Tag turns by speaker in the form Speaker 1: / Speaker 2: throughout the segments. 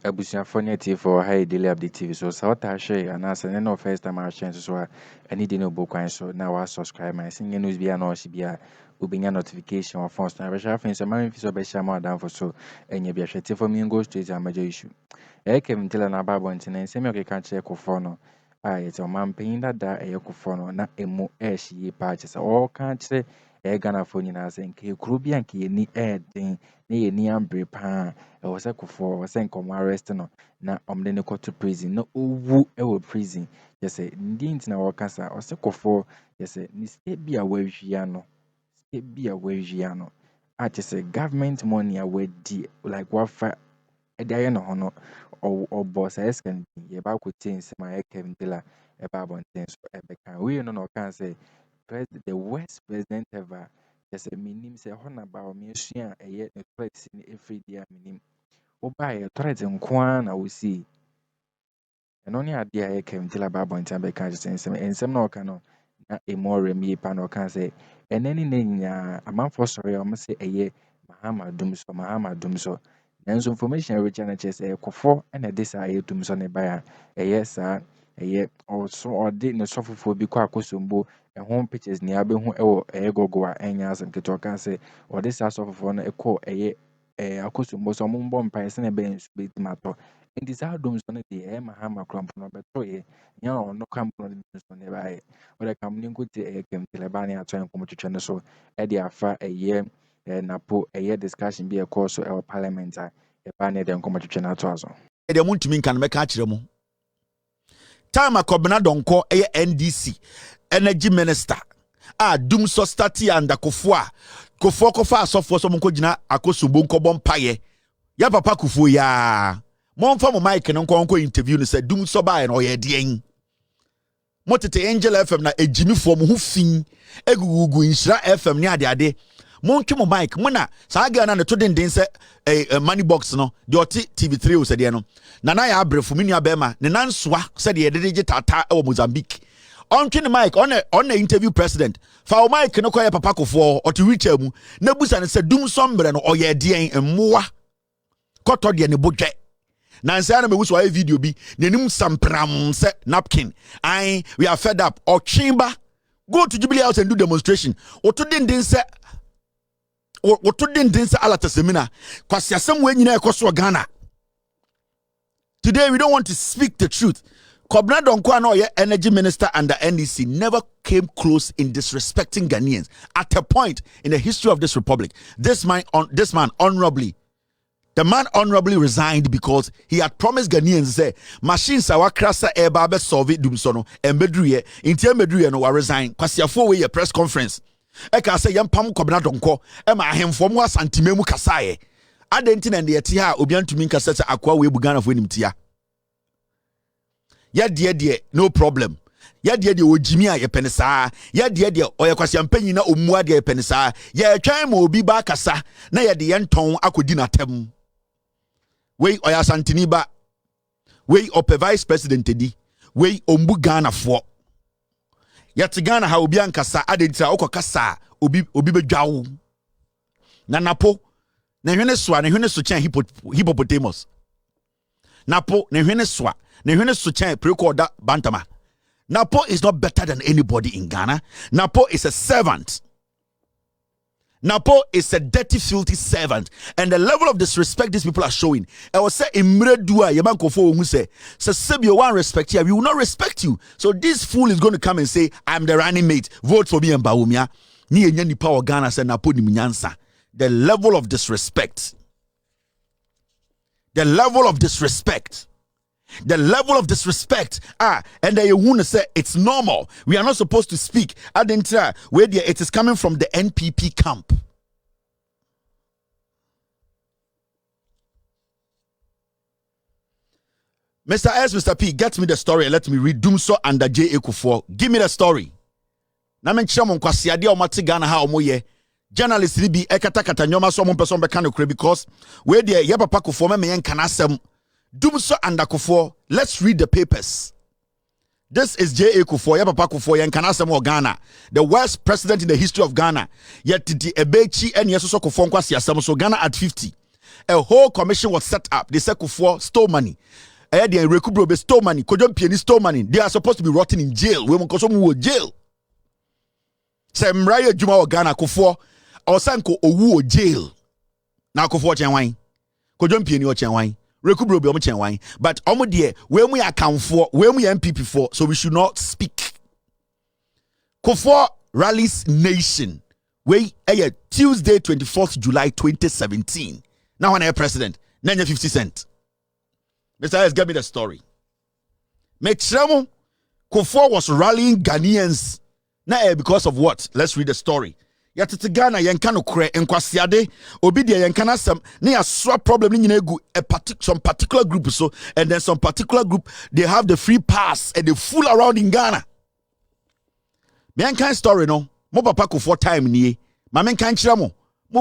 Speaker 1: Abusuafo ne tie for High Daily Update TV. So sa wata share and as no first time I share so any day no book so now I subscribe my singing news be no she be a ubinya notification or phone na be share friends man fi so be share more down for so enye be hwete for me go straight to major issue. Kelvin tell na baba ntene nsem yo keka kire Kufuor no yete o man pain dada Kufuor no na emu hye pa kise o kan kire Ghana for nyina se nke kuru bi anke yeni den na yeni ambre pa was a Kufuor was nkomo arrest no na omde ne to prison na owu e prison yese ndi ntina wakasa was Kufuor yese ni state bi a wahwia no say government money a wedi like wafa edaye no hono or boss escan ye ba ko things my Kelvin Dela e ba bonten so e be kan we no kan say the worst president ever yes minim say hona ba o me sua eye threats in every day minim oba ye threat nko na we see eno ne ade a Kelvin Dela ba bonten be kan say ensem na o kan no na e more me pa no kan say eneni na nya amanfo sori o me say eye Mahama so nanso information reach na che say Kufuor na this a dum so ne ba ya sa also or de no sofofo bi kwa akosombo home pictures ni abehu gogo a enya asem ke to kan say or this sofofo no akosombo so mo mbom pa se na be nsu be timato ndi sa dum so ne de Mahama krampo no beto nya no krampo no de so ne ba o de kam ni nkote kemtele ba ne ato enkomo twetwe no so de afa napo discussion be a course or parliament ba ne de enkomo twetwe na ato aso
Speaker 2: de muntumi nkan meka akire mu time akobna donko NDC energy minister dum so start and Kufuor kofa asofo so monko gina akosumbo nkobom mpaye ya papa Kufuor ya monfa mo mic no nko interview no say dum so ba no ye den motete Angel FM na ejimifo mo ho fin egugugu Nhyira FM ni ade montwe mo mic mona saa ga na ne to den se money box no de oti TV3 o se de no na ya abrefo me nua bema ne nansoa se de de tata e Mozambique ontwe ne mic on interview president fa o mic no koye papa Kufuor oti wheelchair mu na busa ne se dum sombre no oye de mmoa koto de ne bodwe na nsa na mewuso ayi video bi nenim sampram se napkin we are fed up or chimba go to Jubilee House and do demonstration oto den se alata semina kwasi asem we nyina ekoso Ghana. Today we don't want to speak the truth. Kobna Donko no ye energy minister under NDC never came close in disrespecting Ghanaians at a point in the history of this republic. The man honorably resigned because he had promised Ghanaians say machines awa krasa eba be solve dum so no embedruye inti embedruye no wa resign kwasi afo we press conference eka say yampam Kobna Donko ma ahemfo mu asantime mu kasaye adenti na ndeyete ha obiantumi nkasa se akwa we bugana fo nimtia ya de no problem ya de ojimi a ye penisa ya de oye kwasi ampanyi na omu ade ye penisa ya twan ma obi ba kasa na ye de yenton akodi na tem we oya santini ba we ope vice president di we ombu Ghana fo yet Ghana ha obi ankasa adentira okokasa obi bedwawo na napo na hwene so chen hippopotamus napo na hwene so chen precorder bantama. Napo is not better than anybody in Ghana. Napo is a servant. Napo is a dirty, filthy servant. And the level of disrespect these people are showing. I will say, Imredua, Yamanko who say, Sebio one respect here, we will not respect you. So this fool is going to come and say, I'm the running mate. Vote for me and Baumia. Ni enyani power Ghana say Napo ni minyansa. The level of disrespect. The level of disrespect. And they want to say it's normal. We are not supposed to speak. Where it is coming from the NPP camp. Mr. S, Mr. P, get me the story and let me read Dumso under J.A. Kufuor. Give me the story. Na menchira kwasi ade o mate Ghana ha omoye. Journalist ni bi ekata nyoma so mo person be kan okre because where there ye papa Kufuor me yen kan asem. Dumso under Kufuor. Let's read the papers. This is J.A. Kufuor, Papa Kufuor, and Kanasemo Ghana, the worst president in the history of Ghana. Yet the Ebechi and Yesuso Kufuor Kwasi Asamo, so Ghana at 50. a whole commission was set up. They said Kufuor stole money. They stole money. Kodjon Pieni stole money. They are supposed to be rotting in jail. We want to jail. Say Mraya Juma or Ghana Kufuor or Sanko Owu jail. Now Kufuor Chenwine. Kodjon Pieni or Chenwine. Rekubro be Chenwine. But Omodie, when we account for, when we MPP for, so we should not speak. Kufuor rallies nation. We Tuesday 24th July 2017. Now when I president, 50 cents. Mr. S, get me the story. Metremo Kufuor was rallying Ghanaians. Now because of what? Let's read the story. Yatete Ghana yenkano kure enkwasiade obidia yenkana some near swap problem in some particular group so and then some particular group they have the free pass and they fool around in Ghana. Me enkan story no mo papa Kufuor time ni ma me enkan kire mo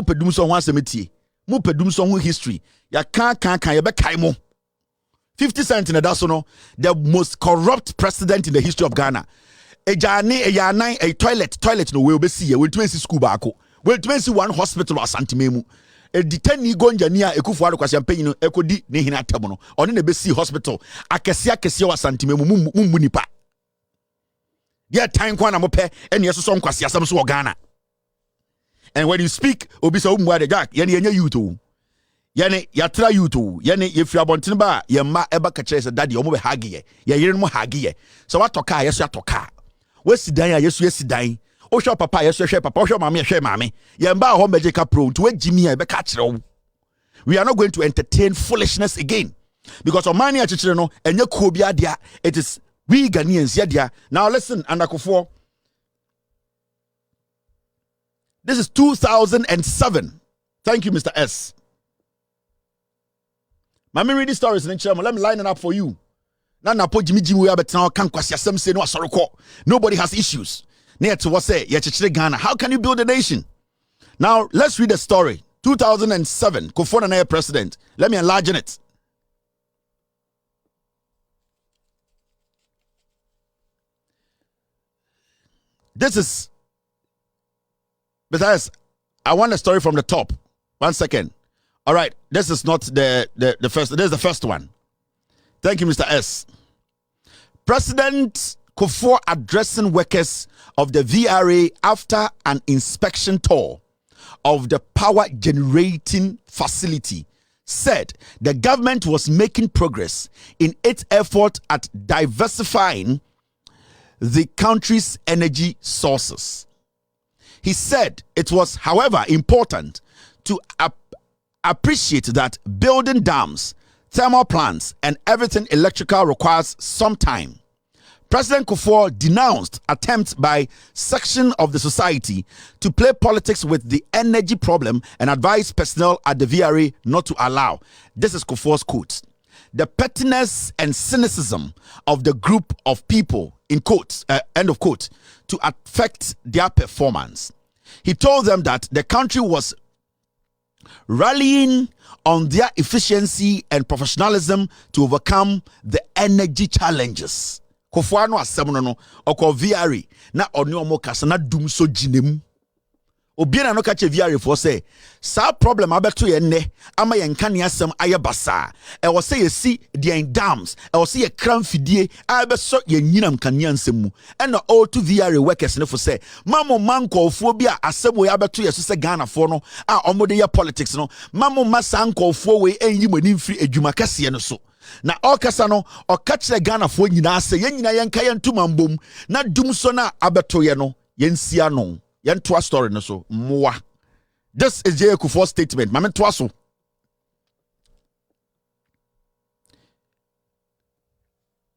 Speaker 2: pedum so ho asemeti mo pedum so ho history ya kan ye be kai mo 50 cents in a dasono, the most corrupt president in the history of Ghana. A toilet no will be see a will school bako. Will see one hospital or Santimemu. A detaining gonjania a Kufuor Kwasiampeno ekodi nehina tabono or in a BC hospital. Kesi or Santimemu munipa. Get time kwana mope and yes some Kwasia some so Ghana. And when you speak, Obiso Mwade Jack, Yenny you too. Yane yatra you to yane yefri abonten ba ye ma eba ka kire se daddy omo be hagiye ye yere mo hagiye so watoka yeso atoka wesidan ya yeso yesidan o hwe papa yeso hwe papa o hwe mama hwe mama ye mba ho magical pro to wagimi ya be ka kire wo. We are not going to entertain foolishness again because omani akikire no enye ko bi adea. It is we Ghanaians yadea. Now listen, Kufuor, this is 2007. Thank you, Mr. S. Let me read the stories in the let me line it up for you. Nobody has issues. How can you build a nation? Now, let's read the story. 2007, Kufuor and president. Let me enlarge it. This is, besides, I want a story from the top. 1 second. All right, this is not the first. This is the first one. Thank you, Mr. S. President Kufuor addressing workers of the VRA after an inspection tour of the power generating facility said the government was making progress in its effort at diversifying the country's energy sources. He said it was, however, important to appreciate that building dams, thermal plants, and everything electrical requires some time. President Kufuor denounced attempts by section of the society to play politics with the energy problem and advised personnel at the VRA not to allow, this is Kufuor's quote, the pettiness and cynicism of the group of people, in quotes, end of quote, to affect their performance. He told them that the country was rallying on their efficiency and professionalism to overcome the energy challenges. Kufuor no asem no okọ VRA na oni omo kasa na dum so ginemu. Obiara no ka che VRA for say sa problem abeto ye nne ama ye nka ne asem aye basa. E wo say ye si the dams, e wo say ye kran fidie abeso ye nyinam kanea nsem mu. E na all to VRA workers ne for say mamo mankofo bi a asem we abeto ye so say Ghana for no a omo de ye politics no mamo masankofo we enyi mani mfiri adwuma kase no so. Na okasa no okachire Ghana fo nyina se ye nyina yenka yentuma mbom na dum so na abeto ye no yensia no yentoa story no so moa. This is J. Kufuor's statement. Mame toa so.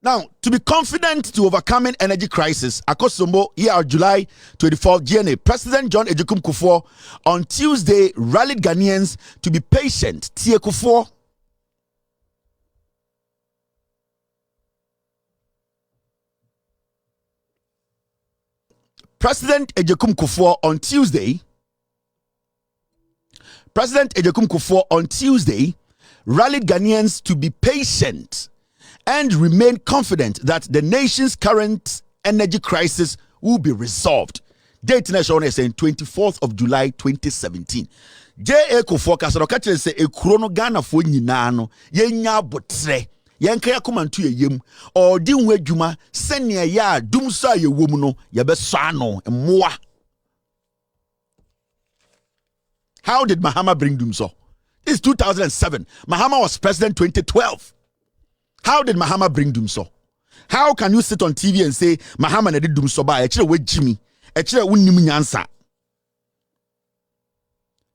Speaker 2: Now, to be confident to overcoming energy crisis, Akosombo here July 24th, GNA, President John Ejiokum Kufuor on Tuesday rallied Ghanaians to be patient. Tie Kufuor. President Ejiokum Kufuor on Tuesday rallied Ghanaians to be patient and remain confident that the nation's current energy crisis will be resolved. Date national is saying 24th of July 2017. J.A. Kufuor kasaro kachire se ekuro no Ghana fo nyina no yenya botre yenka yakomantu yeyem odi hu adwuma sene ya dum so ayewom no yebeso ano mmoa. How did Mahama bring doom so? This is 2007. Mahama was president 2012. How did Mahama bring doom so? How can you sit on TV and say Mahama na did doom so ba echire we Jimmy echire wonnim nyansa?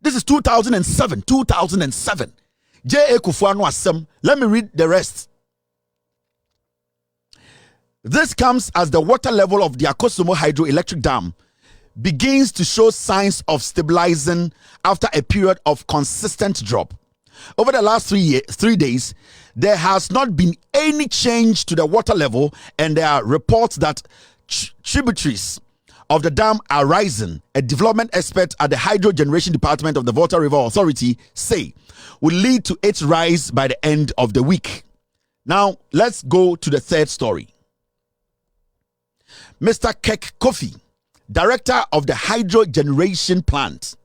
Speaker 2: This is 2007. 2007. J.A. Kufuor no asem. Let me read the rest. This comes as the water level of the Akroma hydroelectric dam begins to show signs of stabilizing after a period of consistent drop. Over the last 3 days, there has not been any change to the water level, and there are reports that tributaries of the dam are rising. A development expert at the Hydro Generation Department of the Volta River Authority say will lead to its rise by the end of the week. Now, let's go to the third story. Mr. Keffi, director of the Hydro Generation Plant,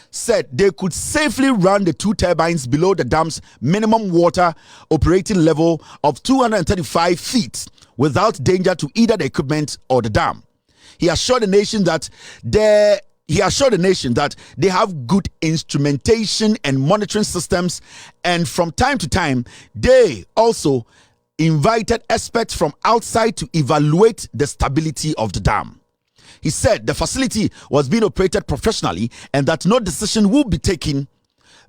Speaker 2: said they could safely run the 2 turbines below the dam's minimum water operating level of 235 feet without danger to either the equipment or the dam. He assured the nation that they have good instrumentation and monitoring systems, and from time to time they also invited experts from outside to evaluate the stability of the dam. He said the facility was being operated professionally and that no decision will be taken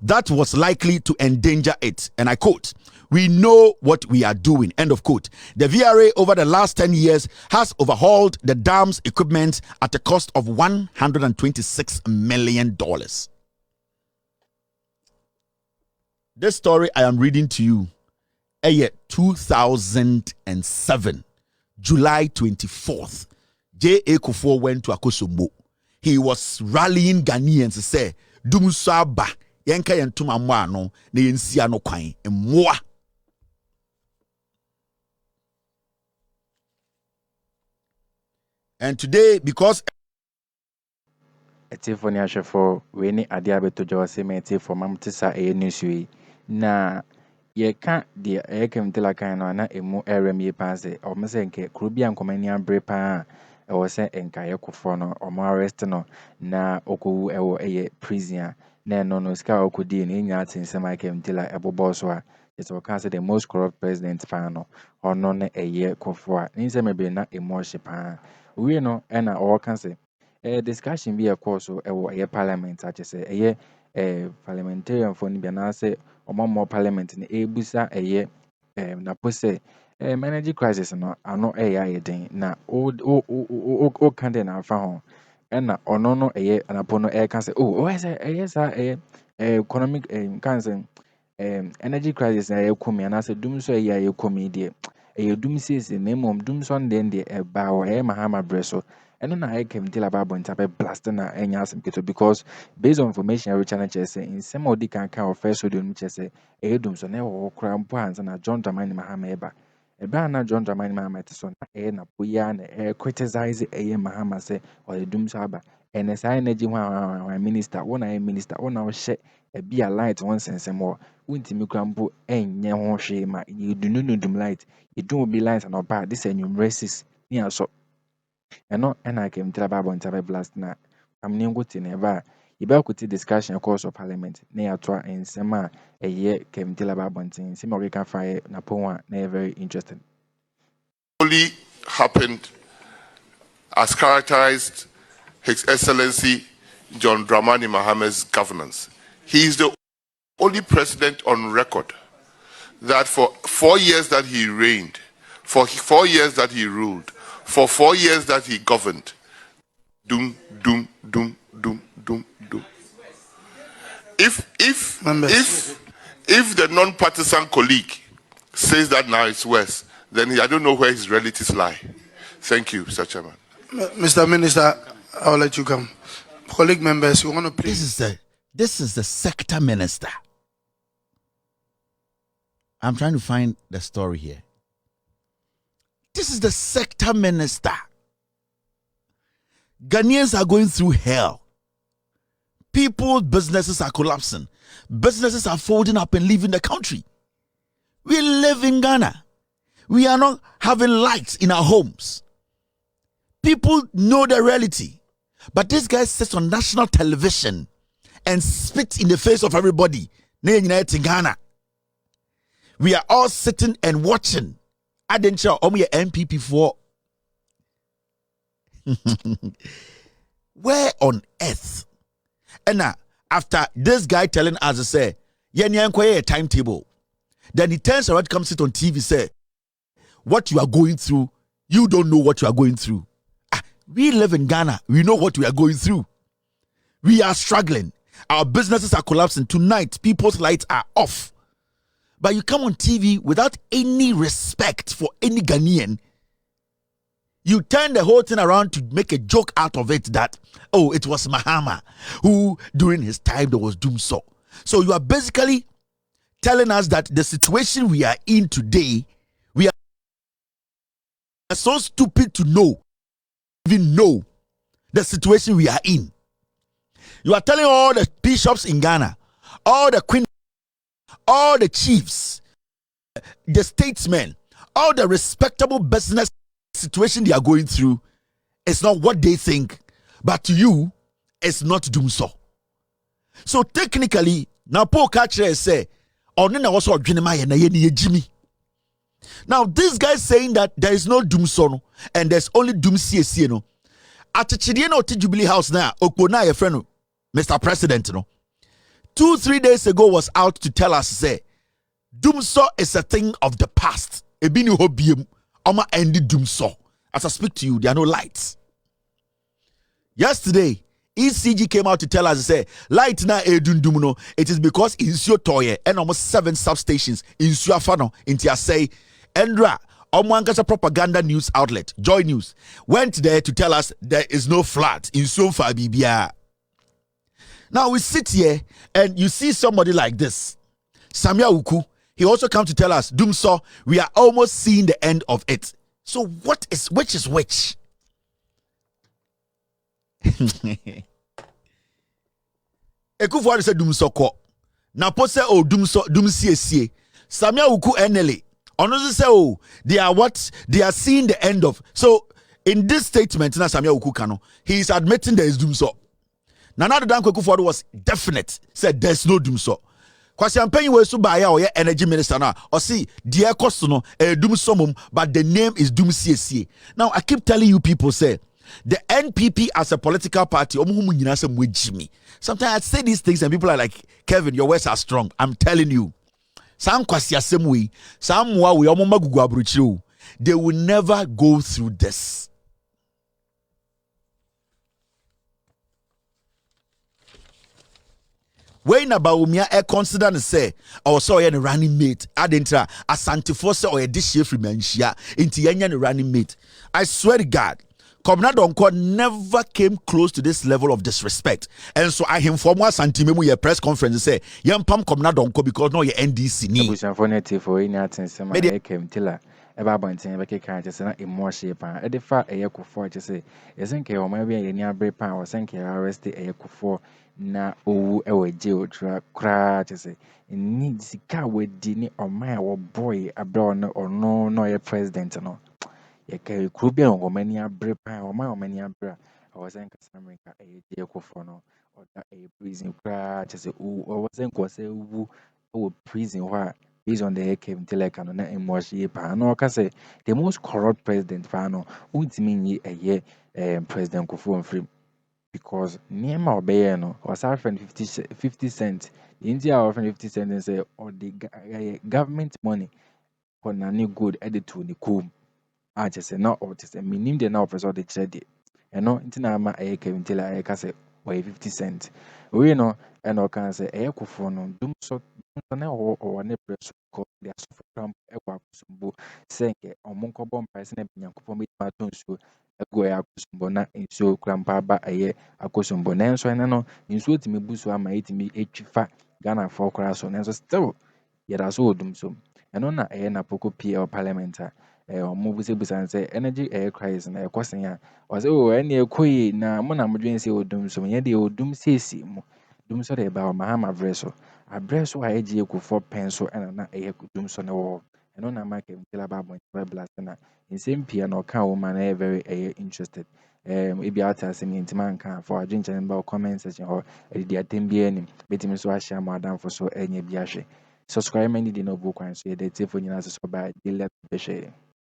Speaker 2: that was likely to endanger it. And I quote, "We know what we are doing," end of quote. The VRA over the last 10 years has overhauled the dam's equipment at a cost of $126 million. This story I am reading to you, 2007, July 24th, J.A. Kufuor went to Akosombo. He was rallying Ghanaians to say, "Dumsaba, yenka yentuma mwano, ne yensia no kwan, mwa." And today, because
Speaker 1: Eti for nyashe for we ni ade abeto jawase meti for mamtisa Newz we na ye ka de kemtela kan no na emu erem ye paase o mese nke krobia nkomani abre pa e wo se enka ye Kufuor no o mo arrest no na okowu e wo eye prison na no ska okodi na nya atensem kemtela ebobo so a it's okay say the most corrupt president pa no ono na eye Kufuor ni se mebe na emotion pa we no e na o kan say discussion be a course so e parliament a say parliamentarian for ni bia na say more parliament ni ebusa na pose energy crisis no ano den na o kan den afa ho na ono no anapo no kan say say sa economic kan say energy crisis na komi na say dum so komi de dum sese na mom dum so den de ba o Mahama breso eno na came tell about bontape blast na enya asem keto because based on information every channel say in some of the kan first so dum say dum so na wo kra mpo ansa na John Dramani Mahama eba na John Dramani Mahama te so na na boya na criticize Mahama say or dum so aba and say energy one minister one minister one she be a light one sense more untimi kra mpo enye ho hwe ma you do no dum light you do be light and oba this enumerasis ni aso eno na came tell about bontape blast na amningo tineva iba kuti discussion course of parliament na yatwa ensema came tell about bontin sim we can fire na ponwa na very interesting.
Speaker 3: Only happened as characterized His Excellency John Dramani Mahama's governance. He is the only president on record that for 4 years that he reigned, for 4 years that he ruled, for 4 years that he governed, doom. If the non-partisan colleague says that now it's worse, then I don't know where his relatives lie. Thank you, Mr. Chairman.
Speaker 4: Mr. Minister, I'll let you come. Colleague members, you want to please.
Speaker 2: This is the sector minister. I'm trying to find the story here. This is the sector minister. Ghanaians are going through hell. People's businesses are collapsing. Businesses are folding up and leaving the country. We live in Ghana. We are not having lights in our homes. People know the reality. But this guy sits on national television and spits in the face of everybody. In Ghana. We are all sitting and watching. I didn't show MPP for. Where on earth? And now, after this guy telling us to say, a timetable, then he turns around, comes sit on TV, say, what you are going through, you don't know what you are going through. We live in Ghana. We know what we are going through. We are struggling. Our businesses are collapsing. Tonight, people's lights are off. But you come on TV without any respect for any Ghanaian. You turn the whole thing around to make a joke out of it that, oh, it was Mahama who, during his time, there was doom so. So you are basically telling us that the situation we are in today, we are so stupid to even know the situation we are in. You are telling all the bishops in Ghana, all the queen, all the chiefs, the statesmen, all the respectable business situation they are going through, it's not what they think, but to you, it's not doom so. So technically, now Paul Kachre say, now this guy saying that there is no doom so and there's only doom CSC no. At the Jubilee House now, Okpona your friend Mr. President no. 2-3 days ago was out to tell us say doom so is a thing of the past. Ebini hobiem Oma endi doom so. As I speak to you, there are no lights. Yesterday, ECG came out to tell us, say, light na edundum no. It is because Insio Toye and almost 7 substations in Suafano in Tiasei, Endra, Omwankasa propaganda news outlet, Joy News, went there to tell us there is no flat in Sofa Bibia. Now we sit here and you see somebody like this, Samia Uku. He also come to tell us, Dumso, we are almost seeing the end of it. So which is which? Kufuor said Dumso ko. Na pose oh Dumso dumsie. Samia Uku enele. Onozi say oh they are what? They are seeing the end of. So in this statement, na Samia Uku kano, he is admitting there is Dumso. Nana Dankwa Kufuor was definite, said there's no Dumso. Kwasi Ampenyi we so ba ya oye energy minister na or see dear cost no doom somum, but the name is doom CSC. Now I keep telling you people say the NPP as a political party sometimes I say these things and people are like, Kelvin, your words are strong. I'm telling you. Some kwasi asem we, some wa we omo magugu abruchiru. They will never go through this. When Baumia consider and say, or so a running mate, adentra, a Santifosa or a dish free menshia, into Yanyan running mate. I swear to God, Komna Donko never came close to this level of disrespect. And so I inform one Santimu your press conference and say, Yam Pam Komna Donko because no your NDC ni.
Speaker 1: For any attention, I came tiller. Eba bonten ebe keka just na emotion pa e de fa eye Kufuor just say yesen ke o ma bia ye ni abre pa o sen ke arrest eye Kufuor na owu e we jail kra just say ni sika we di ni o ma wo boy abro no ye president no ye ke kru bia o ma ni abre pa o ma abre o sen ka America eye jail Kufuor no o da eye prison kra just say o sen ko say wu o prison where based on the Kelvin like and emoji pa no ka say the most corrupt president pa no ultimately a year President Kufuor free because niema obeye no was offering 50 cents India offering 50 cents and say or the government money for nani good edit to the coup I just say no or just minim the now person the trade and no intina ma Kelvin like I say why 50 cents we know and I can say Kufuor no dum so na or ne press ko dia so from ekwa kusumbo senke omonko bom price na Nyankopon be matonso ego ya kusumbo na enso krampa ba aye akosumbo na enso na no enso timi busu ama etimi etwifa Ghana for kra so na enso still yeda so odum so eno na aye na poko PL parliament omo busebusan say energy crisis na ekosen ya o say o ene ekoyi na mo na modwen say odum so ye de odum sesi mo dum so de ba Mahama vreso abreso a eji Kufuor penso na eye dum so ne wo eno na ma Kelvin ba bon blast na nsem pia na oka wo man e very interested if you out as me intima nka for adwenche ba comment section or di atem bia nim betimi so ahia mo adam for so enya bia hwe subscribe many di no book kwan so ye de tefo nyina so ba delete be share